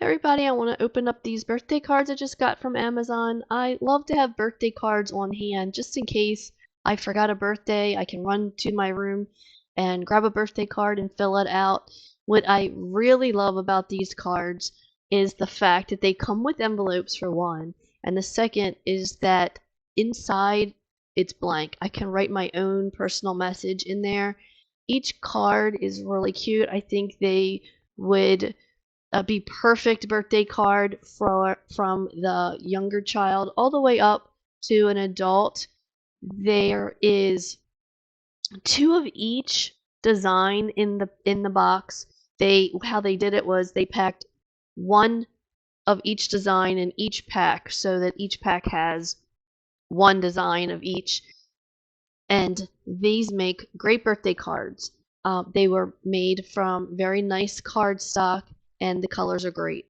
Everybody, I want to open up these birthday cards I just got from Amazon. I love to have birthday cards on hand just in case I forgot a birthday. I can run to my room and grab a birthday card and fill it out. What I really love about these cards is the fact that they come with envelopes for one, and the second is that inside it's blank. I can write my own personal message in there. Each card is really cute. I think they would be perfect birthday card from the younger child all the way up to an adult. There is two of each design in the box. They how they did it was they packed one of each design in each pack so that each pack has one design of each, and these make great birthday cards. They were made from very nice cardstock and the colors are great.